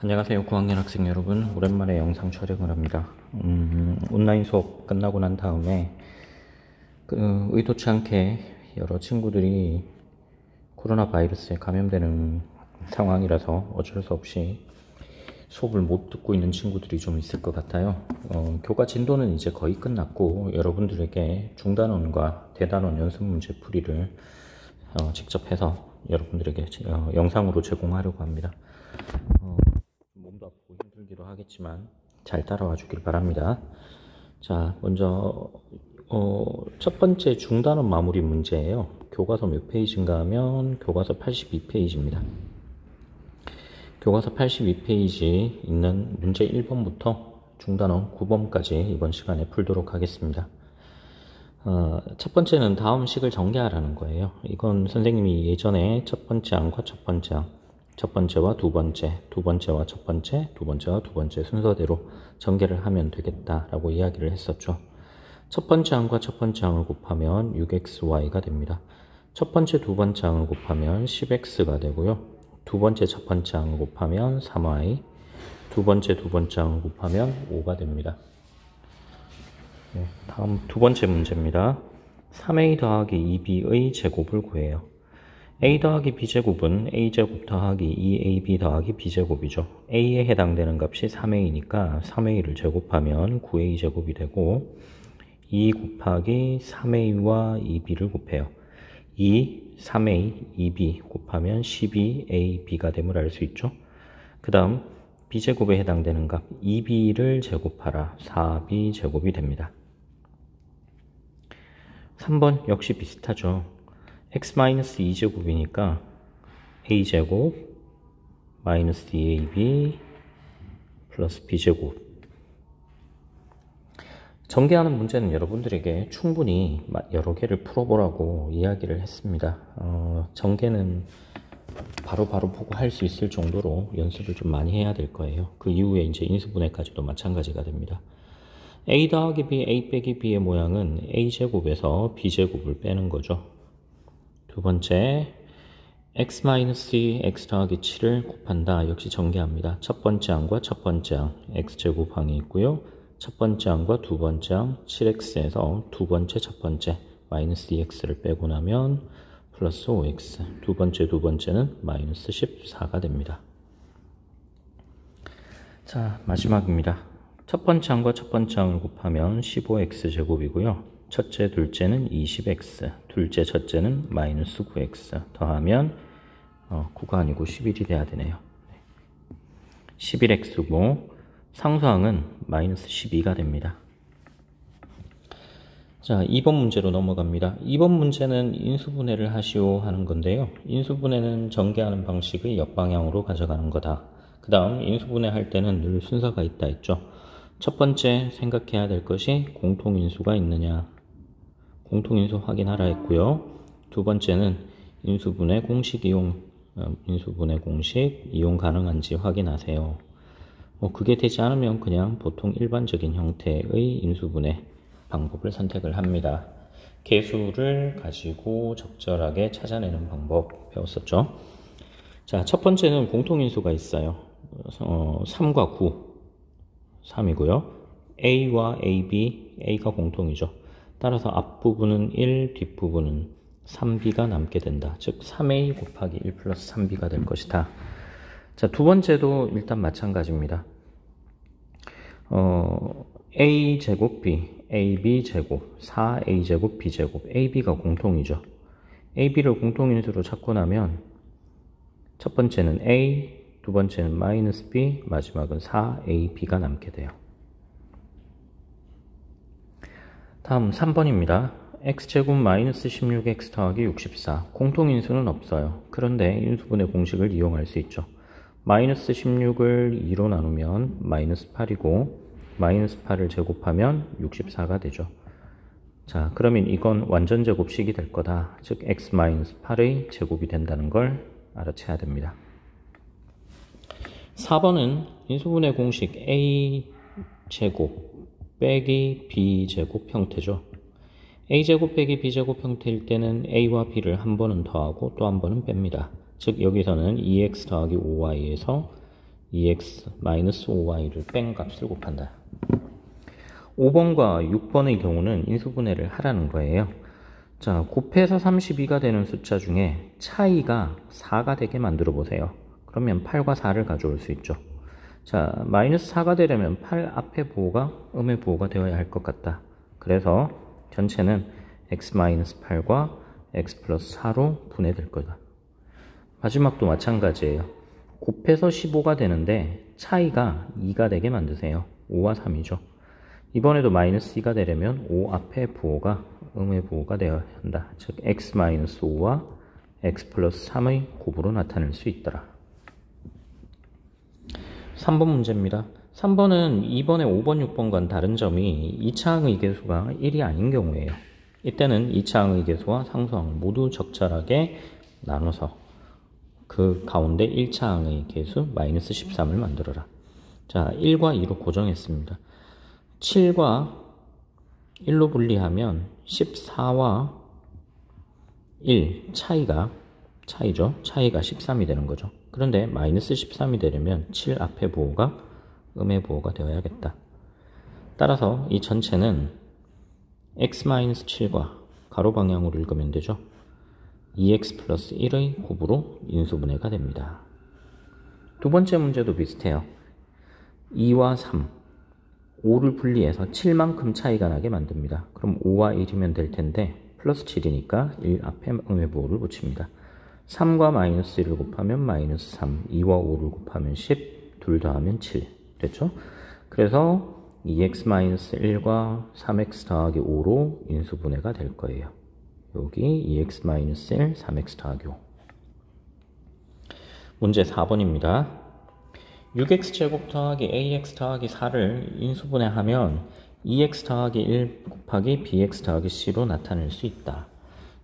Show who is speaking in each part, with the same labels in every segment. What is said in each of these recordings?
Speaker 1: 안녕하세요 9학년 학생 여러분, 오랜만에 영상 촬영을 합니다. 온라인 수업 끝나고 난 다음에 의도치 않게 여러 친구들이 코로나 바이러스에 감염되는 상황이라서 어쩔 수 없이 수업을 못 듣고 있는 친구들이 좀 있을 것 같아요. 교과 진도는 이제 거의 끝났고 여러분들에게 중단원과 대단원 연습 문제 풀이를 직접 해서 여러분들에게 영상으로 제공하려고 합니다. 몸도 아프고 힘들기도 하겠지만 잘 따라와 주길 바랍니다. 자, 먼저 첫 번째 중단원 마무리 문제예요. 교과서 몇 페이지인가 하면 교과서 82페이지입니다. 교과서 82페이지 있는 문제 1번부터 중단원 9번까지 이번 시간에 풀도록 하겠습니다. 첫 번째는 다음 식을 전개하라는 거예요. 이건 선생님이 예전에 첫 번째 항과 첫 번째 항, 첫 번째와 두 번째, 두 번째와 첫 번째, 두 번째와 두 번째 순서대로 전개를 하면 되겠다라고 이야기를 했었죠. 첫 번째 항과 첫 번째 항을 곱하면 6xy가 됩니다. 첫 번째 두 번째 항을 곱하면 10x가 되고요. 두 번째 첫 번째 항을 곱하면 3y, 두 번째 항을 곱하면 5가 됩니다. 네, 다음 두 번째 문제입니다. 3a 더하기 2b의 제곱을 구해요. a 더하기 b제곱은 a제곱 더하기 2ab 더하기 b제곱이죠. a에 해당되는 값이 3a니까 3a를 제곱하면 9a 제곱이 되고 2 곱하기 3a와 2b를 곱해요. 2, 3a, 2b 곱하면 12ab가 됨을 알 수 있죠. 그 다음 b제곱에 해당되는 값 2b를 제곱하라. 4b 제곱이 됩니다. 3번 역시 비슷하죠. x-2제곱이니까 a제곱 마이너스 2ab 플러스 b제곱. 전개하는 문제는 여러분들에게 충분히 여러 개를 풀어보라고 이야기를 했습니다. 전개는 바로 보고 할 수 있을 정도로 연습을 좀 많이 해야 될 거예요. 그 이후에 이제 인수분해까지도 마찬가지가 됩니다. a 더하기 b, a 빼기 b의 모양은 a제곱에서 b제곱을 빼는 거죠. 두 번째, x-2, x 더하기 7을 곱한다. 역시 전개합니다. 첫 번째 항과 첫 번째 항, x제곱항이 있고요. 첫 번째 항과 두 번째 항, 7x에서 두 번째 첫 번째, 마이너스 2x를 빼고 나면 플러스 5x. 두 번째는 마이너스 14가 됩니다. 자, 마지막입니다. 첫 번째 항과 첫 번째 항을 곱하면 15x 제곱이고요. 첫째, 둘째는 20x, 둘째, 첫째는 마이너스 9x 더하면 9가 아니고 11이 돼야 되네요. 11x고 상수항은 마이너스 12가 됩니다. 자, 2번 문제로 넘어갑니다. 2번 문제는 인수분해를 하시오 하는 건데요. 인수분해는 전개하는 방식의 역방향으로 가져가는 거다. 그 다음 인수분해 할 때는 늘 순서가 있다 했죠. 첫 번째 생각해야 될 것이 공통인수가 있느냐, 공통인수 확인하라 했고요. 두 번째는 인수분해 공식 이용 가능한지 확인하세요. 그게 되지 않으면 그냥 보통 일반적인 형태의 인수분해 방법을 선택을 합니다. 계수를 가지고 적절하게 찾아내는 방법 배웠었죠. 자, 첫 번째는 공통인수가 있어요. 3과 9, 3이고요. a와 ab, a가 공통이죠. 따라서 앞부분은 1, 뒷부분은 3b가 남게 된다. 즉 3a 곱하기 1 플러스 3b가 될 것이다. 자, 두 번째도 일단 마찬가지입니다. a제곱 b, ab제곱, 4a제곱 b제곱, ab가 공통이죠. ab를 공통인수로 찾고 나면 첫 번째는 a, 두 번째는 마이너스 b, 마지막은 4ab가 남게 돼요. 다음 3번입니다. x제곱 마이너스 16x 더하기 64. 공통인수는 없어요. 그런데 인수분해 공식을 이용할 수 있죠. 마이너스 16을 2로 나누면 마이너스 8이고 마이너스 8을 제곱하면 64가 되죠. 자, 그러면 이건 완전 제곱식이 될 거다. 즉 x 마이너스 8의 제곱이 된다는 걸 알아채야 됩니다. 4번은 인수분해 공식 a제곱 빼기 b제곱 형태죠. a제곱 빼기 b제곱 형태일 때는 a와 b를 한 번은 더하고 또 한 번은 뺍니다. 즉 여기서는 2x 더하기 5y에서 2x-5y를 뺀 값을 곱한다. 5번과 6번의 경우는 인수분해를 하라는 거예요. 자, 곱해서 32가 되는 숫자 중에 차이가 4가 되게 만들어 보세요. 그러면 8과 4를 가져올 수 있죠. 자, 마이너스 4가 되려면 8 앞에 부호가 음의 부호가 되어야 할 것 같다. 그래서 전체는 x-8과 x 플러스 4로 분해될 거다. 마지막도 마찬가지예요. 곱해서 15가 되는데 차이가 2가 되게 만드세요. 5와 3이죠. 이번에도 마이너스 2가 되려면 5 앞에 부호가 음의 부호가 되어야 한다. 즉 x-5와 x 플러스 3의 곱으로 나타낼 수 있더라. 3번 문제입니다. 3번은 2번의 5번, 6번과는 다른 점이 2차항의 계수가 1이 아닌 경우예요. 이때는 2차항의 계수와 상수항을 모두 적절하게 나눠서 그 가운데 1차항의 계수 마이너스 13을 만들어라. 자, 1과 2로 고정했습니다. 7과 1로 분리하면 14와 1 차이죠. 차이가 13이 되는 거죠. 그런데 마이너스 13이 되려면 7 앞에 부호가 음의 부호가 되어야겠다. 따라서 이 전체는 x-7과 가로 방향으로 읽으면 되죠. 2x 플러스 1의 곱으로 인수분해가 됩니다. 두 번째 문제도 비슷해요. 2와 3, 5를 분리해서 7만큼 차이가 나게 만듭니다. 그럼 5와 1이면 될 텐데 플러스 7이니까 1 앞에 음의 부호를 붙입니다. 3과 마이너스 1을 곱하면 마이너스 3, 2와 5를 곱하면 10, 둘 더하면 7 됐죠? 그래서 2x-1과 3x 더하기 5로 인수분해가 될 거예요. 여기 2x-1, 3x 더하기 5. 문제 4번입니다. 6x제곱 더하기 ax 더하기 4를 인수분해하면 2x 더하기 1 곱하기 bx 더하기 c로 나타낼 수 있다.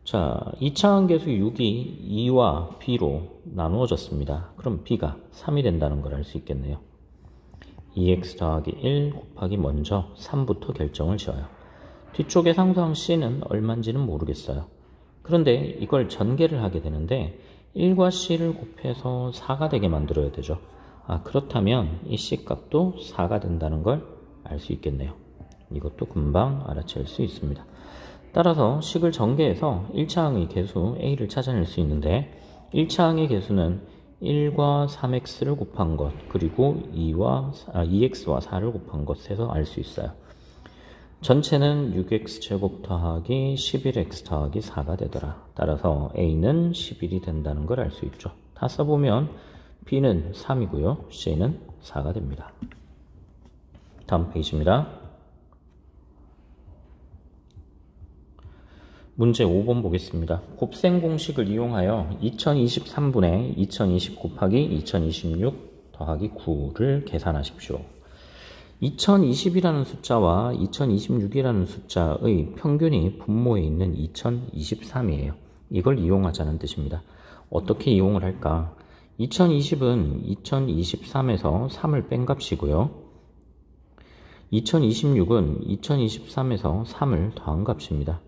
Speaker 1: 자, 2차항 계수 6이 2와 b로 나누어졌습니다. 그럼 b가 3이 된다는 걸 알 수 있겠네요. 2x 더하기 1 곱하기 먼저 3부터 결정을 지어요. 뒤쪽에 상수항 c는 얼마인지는 모르겠어요. 그런데 이걸 전개를 하게 되는데 1과 c를 곱해서 4가 되게 만들어야 되죠. 그렇다면 이 c 값도 4가 된다는 걸 알 수 있겠네요. 이것도 금방 알아챌 수 있습니다. 따라서 식을 전개해서 1차항의 계수 a를 찾아낼 수 있는데 1차항의 계수는 1과 3x를 곱한 것 그리고 2x와 4를 곱한 것에서 알 수 있어요. 전체는 6x제곱 더하기 11x 더하기 4가 되더라. 따라서 a는 11이 된다는 걸 알 수 있죠. 다 써보면 b는 3이고요. c는 4가 됩니다. 다음 페이지입니다. 문제 5번 보겠습니다. 곱셈 공식을 이용하여 2023분의 2020 곱하기 2026 더하기 9를 계산하십시오. 2020이라는 숫자와 2026이라는 숫자의 평균이 분모에 있는 2023이에요. 이걸 이용하자는 뜻입니다. 어떻게 이용을 할까? 2020은 2023에서 3을 뺀 값이고요. 2026은 2023에서 3을 더한 값입니다.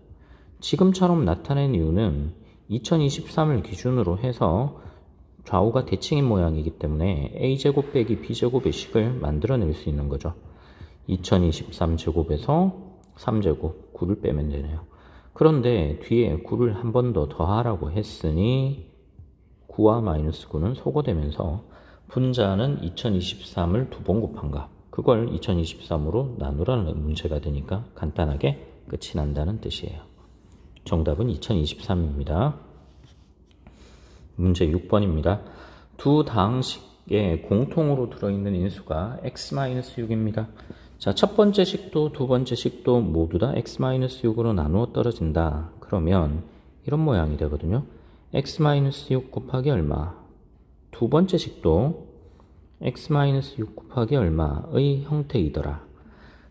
Speaker 1: 지금처럼 나타낸 이유는 2023을 기준으로 해서 좌우가 대칭인 모양이기 때문에 a제곱 빼기 b제곱의 식을 만들어낼 수 있는 거죠. 2023제곱에서 3제곱 9를 빼면 되네요. 그런데 뒤에 9를 한 번 더 더하라고 했으니 9와 마이너스 9는 소거되면서 분자는 2023을 두 번 곱한 값 그걸 2023으로 나누라는 문제가 되니까 간단하게 끝이 난다는 뜻이에요. 정답은 2023입니다. 문제 6번입니다. 두 다항식에 공통으로 들어있는 인수가 x-6입니다. 자, 첫 번째 식도 두 번째 식도 모두 다 x-6으로 나누어 떨어진다. 그러면 이런 모양이 되거든요. x-6 곱하기 얼마? 두 번째 식도 x-6 곱하기 얼마의 형태이더라.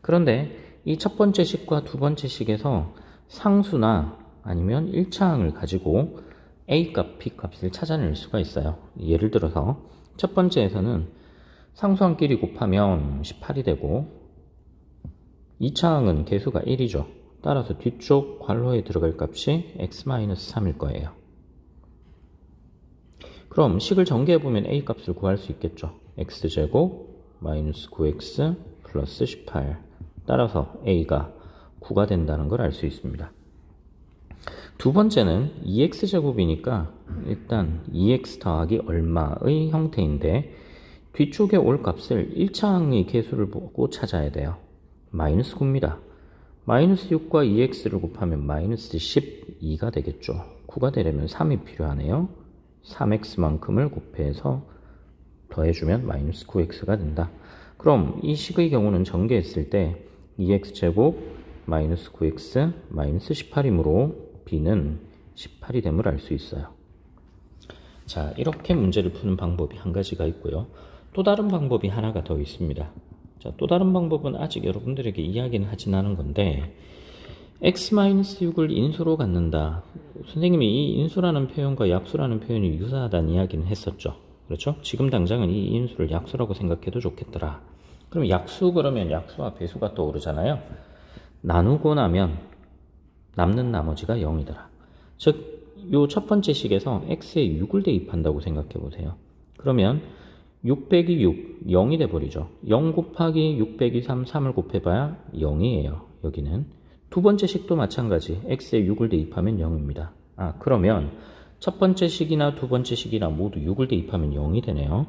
Speaker 1: 그런데 이 첫 번째 식과 두 번째 식에서 상수나 아니면 1차항을 가지고 A값, B값을 찾아낼 수가 있어요. 예를 들어서 첫 번째에서는 상수항끼리 곱하면 18이 되고 2차항은 계수가 1이죠. 따라서 뒤쪽 괄호에 들어갈 값이 x-3일 거예요. 그럼 식을 전개해보면 A값을 구할 수 있겠죠. x제곱 마이너스 9x 플러스 18. 따라서 a가 9가 된다는 걸 알 수 있습니다. 두 번째는 2x제곱이니까 일단 2x 더하기 얼마의 형태인데 뒤쪽에 올 값을 1차항의 개수를 보고 찾아야 돼요. 마이너스 9입니다. 마이너스 6과 2x를 곱하면 마이너스 12가 되겠죠. 9가 되려면 3이 필요하네요. 3x만큼을 곱해서 더해주면 마이너스 9x가 된다. 그럼 이 식의 경우는 전개했을 때 2x제곱 마이너스 9x 마이너스 18이므로 b는 18이 됨을 알 수 있어요. 자, 이렇게 문제를 푸는 방법이 한 가지가 있고요. 또 다른 방법이 하나가 더 있습니다. 자, 또 다른 방법은 아직 여러분들에게 이야기는 하진 않은 건데 x-6을 인수로 갖는다. 선생님이 이 인수라는 표현과 약수라는 표현이 유사하다는 이야기는 했었죠. 그렇죠? 지금 당장은 이 인수를 약수라고 생각해도 좋겠더라. 그럼 약수 그러면 약수와 배수가 떠오르잖아요. 나누고 나면 남는 나머지가 0이더라. 즉, 요 첫 번째 식에서 x에 6을 대입한다고 생각해 보세요. 그러면 6 빼기 6, 0이 돼버리죠. 0 곱하기 6 빼기 3, 3을 곱해봐야 0이에요. 여기는. 두 번째 식도 마찬가지. x에 6을 대입하면 0입니다. 아, 그러면 첫 번째 식이나 두 번째 식이나 모두 6을 대입하면 0이 되네요.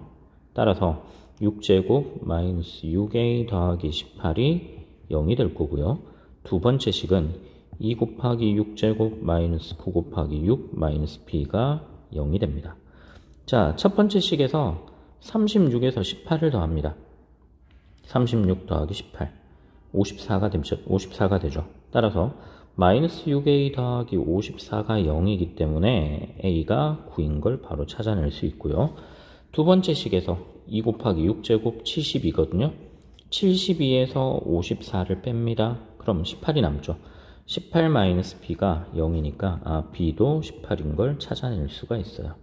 Speaker 1: 따라서 6제곱 마이너스 6a 더하기 18이 0이 될 거고요. 두 번째 식은 2 곱하기 6제곱 마이너스 9 곱하기 6 마이너스 b가 0이 됩니다. 자, 첫 번째 식에서 36에서 18을 더합니다. 36 더하기 18 54가 되죠. 따라서 마이너스 6a 더하기 54가 0이기 때문에 a가 9인 걸 바로 찾아낼 수 있고요. 두 번째 식에서 2 곱하기 6제곱 72거든요. 72에서 54를 뺍니다. 그럼 18이 남죠. 18 마이너스 b가 0이니까 b도 18인 걸 찾아낼 수가 있어요.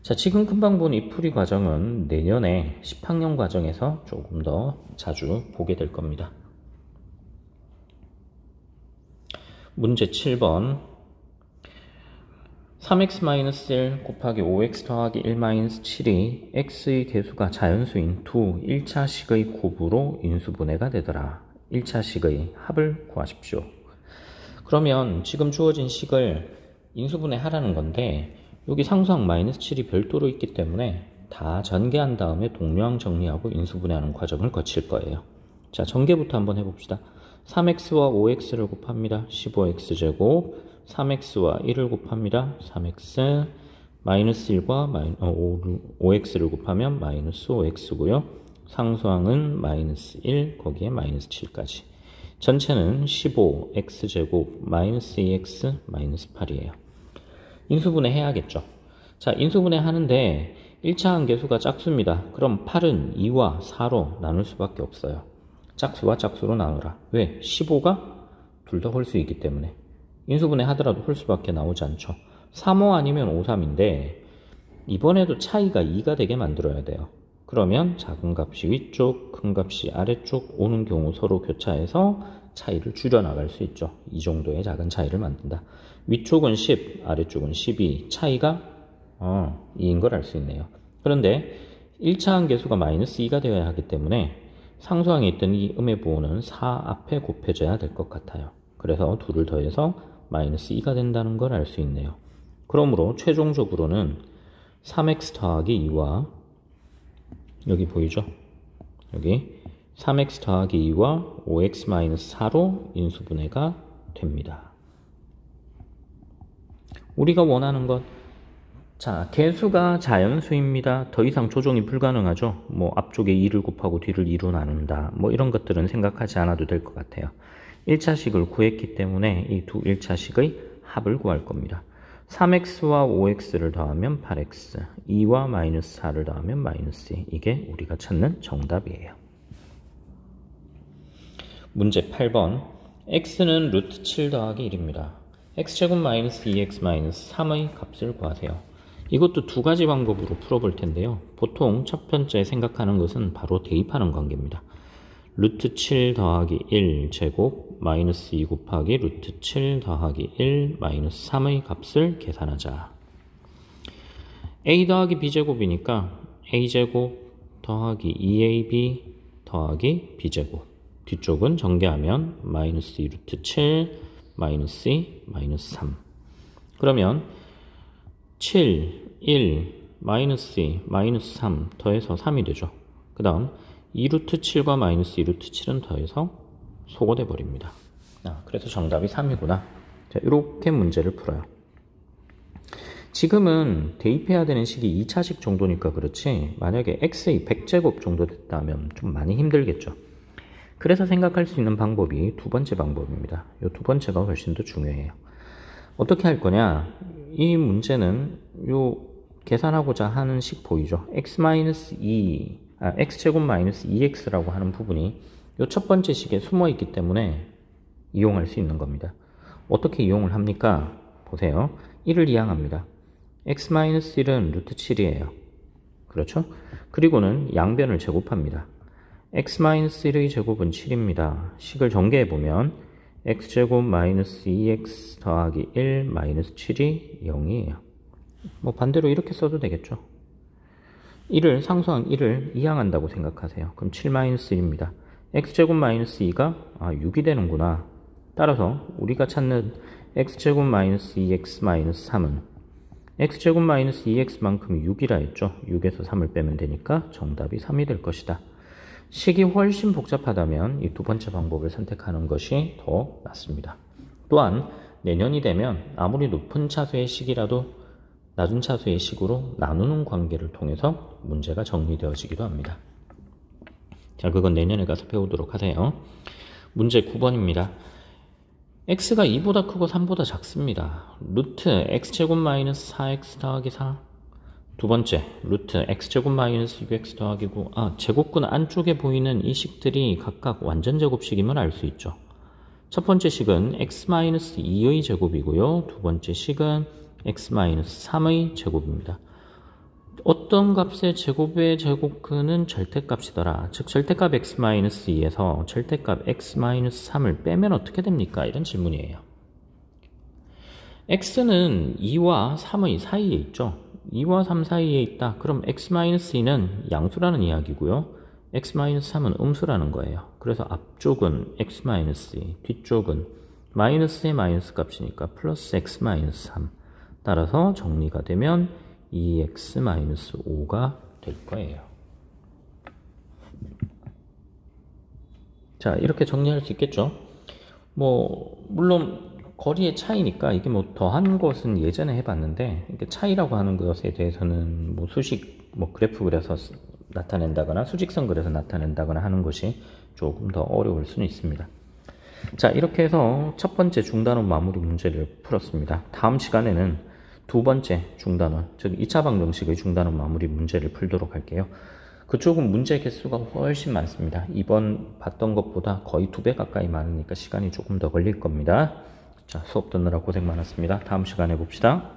Speaker 1: 자, 지금 금방 본 이 풀이 과정은 내년에 10학년 과정에서 조금 더 자주 보게 될 겁니다. 문제 7번 3x-1 곱하기 5x 더하기 1-7이 x의 개수가 자연수인 두 1차식의 곱으로 인수분해가 되더라. 1차식의 합을 구하십시오. 그러면 지금 주어진 식을 인수분해 하라는 건데 여기 상수항 마이너스 7이 별도로 있기 때문에 다 전개한 다음에 동류항 정리하고 인수분해하는 과정을 거칠 거예요. 자, 전개부터 한번 해봅시다. 3x와 5x를 곱합니다. 15x제곱 3x와 1을 곱합니다. 3x 마이너스 1과 5x를 곱하면 마이너스 5x고요. 상수항은 마이너스 1 거기에 마이너스 7까지. 전체는 15x제곱 마이너스 2x 마이너스 8이에요. 인수분해 해야겠죠. 자, 인수분해 하는데 1차항 개수가 짝수입니다. 그럼 8은 2와 4로 나눌 수밖에 없어요. 짝수와 짝수로 나누라. 왜? 15가 둘 다 홀수이기 때문에. 인수분해 하더라도 홀수밖에 나오지 않죠. 3호 아니면 5, 3인데 이번에도 차이가 2가 되게 만들어야 돼요. 그러면 작은 값이 위쪽, 큰 값이 아래쪽 오는 경우 서로 교차해서 차이를 줄여나갈 수 있죠. 이 정도의 작은 차이를 만든다. 위쪽은 10, 아래쪽은 12. 차이가 2인 걸 알 수 있네요. 그런데 1차항 개수가 마이너스 2가 되어야 하기 때문에 상수항에 있던 이 음의 부호는 4 앞에 곱해져야 될 것 같아요. 그래서 둘을 더해서 마이너스 2가 된다는 걸 알 수 있네요. 그러므로 최종적으로는 3x 더하기 2와 여기 보이죠? 여기 3x 더하기 2와 5x-4로 인수분해가 됩니다. 우리가 원하는 것, 자, 개수가 자연수입니다. 더 이상 조정이 불가능하죠. 뭐 앞쪽에 2를 곱하고 뒤를 2로 나눈다. 뭐 이런 것들은 생각하지 않아도 될 것 같아요. 1차식을 구했기 때문에 이 두 1차식의 합을 구할 겁니다. 3x와 5x를 더하면 8x, 2와 마이너스 4를 더하면 마이너스 2. 이게 우리가 찾는 정답이에요. 문제 8번 x는 루트 7 더하기 1입니다. x제곱 마이너스 2x 마이너스 3의 값을 구하세요. 이것도 두 가지 방법으로 풀어볼 텐데요. 보통 첫 번째 생각하는 것은 바로 대입하는 관계입니다. 루트 7 더하기 1 제곱 마이너스 2 곱하기 루트 7 더하기 1 마이너스 3의 값을 계산하자. a 더하기 b 제곱이니까 a 제곱 더하기 2ab 더하기 b제곱. 뒤쪽은 정개하면 마이너스 2 루트 7 마이너스 2 마이너스 3. 그러면 7, 1, 마이너스 2, 마이너스 3 더해서 3이 되죠. 그 다음 2 루트 7과 마이너스 2 루트 7은 더해서 소거돼 버립니다. 그래서 정답이 3이구나. 자, 이렇게 문제를 풀어요. 지금은 대입해야 되는 식이 2차식 정도니까 그렇지, 만약에 x의 100제곱 정도 됐다면 좀 많이 힘들겠죠. 그래서 생각할 수 있는 방법이 두 번째 방법입니다. 이 두 번째가 훨씬 더 중요해요. 어떻게 할 거냐? 이 문제는 요 계산하고자 하는 식 보이죠? x제곱 마이너스 2x라고 하는 부분이 요 첫 번째 식에 숨어 있기 때문에 이용할 수 있는 겁니다. 어떻게 이용을 합니까? 보세요. 1을 이항합니다. x-1은 루트 7이에요. 그렇죠? 그리고는 양변을 제곱합니다. x-1의 제곱은 7입니다. 식을 전개해보면 x제곱 마이너스 2x 더하기 1 마이너스 7이 0이에요. 뭐 반대로 이렇게 써도 되겠죠. 1을 상수항 1을 이항한다고 생각하세요. 그럼 7 마이너스 1입니다. x제곱 마이너스 2가 6이 되는구나. 따라서 우리가 찾는 x제곱 마이너스 2x 마이너스 3은 x제곱 마이너스 2x만큼이 6이라 했죠. 6에서 3을 빼면 되니까 정답이 3이 될 것이다. 식이 훨씬 복잡하다면 이 두 번째 방법을 선택하는 것이 더 낫습니다. 또한 내년이 되면 아무리 높은 차수의 식이라도 낮은 차수의 식으로 나누는 관계를 통해서 문제가 정리되어지기도 합니다. 자, 그건 내년에 가서 배우도록 하세요. 문제 9번입니다. x가 2보다 크고 3보다 작습니다. 루트 x제곱 마이너스 4x 더하기 4. 두 번째, 루트 x제곱 마이너스 6x 더하기 9. 제곱근 안쪽에 보이는 이 식들이 각각 완전제곱식임을 알 수 있죠. 첫 번째 식은 x-2의 제곱이고요. 두 번째 식은 x-3의 제곱입니다. 어떤 값의 제곱의 제곱근은 절대값이더라. 즉 절대값 x-2에서 절대값 x-3을 빼면 어떻게 됩니까? 이런 질문이에요. x는 2와 3의 사이에 있죠. 2와 3 사이에 있다. 그럼 x-2는 양수라는 이야기고요. x-3은 음수라는 거예요. 그래서 앞쪽은 x-2, 뒤쪽은 마이너스의 마이너스 값이니까 플러스 x-3. 따라서 정리가 되면 2x-5가 될 거예요. 자, 이렇게 정리할 수 있겠죠? 물론 거리의 차이니까 이게 더한 것은 예전에 해봤는데, 이게 차이라고 하는 것에 대해서는 수식, 그래프 그려서 나타낸다거나 수직선 그려서 나타낸다거나 하는 것이 조금 더 어려울 수는 있습니다. 자, 이렇게 해서 첫 번째 중단원 마무리 문제를 풀었습니다. 다음 시간에는 두 번째 중단원, 즉 2차 방정식의 중단원 마무리 문제를 풀도록 할게요. 그쪽은 문제 개수가 훨씬 많습니다. 이번 봤던 것보다 거의 2배 가까이 많으니까 시간이 조금 더 걸릴 겁니다. 자, 수업 듣느라 고생 많았습니다. 다음 시간에 봅시다.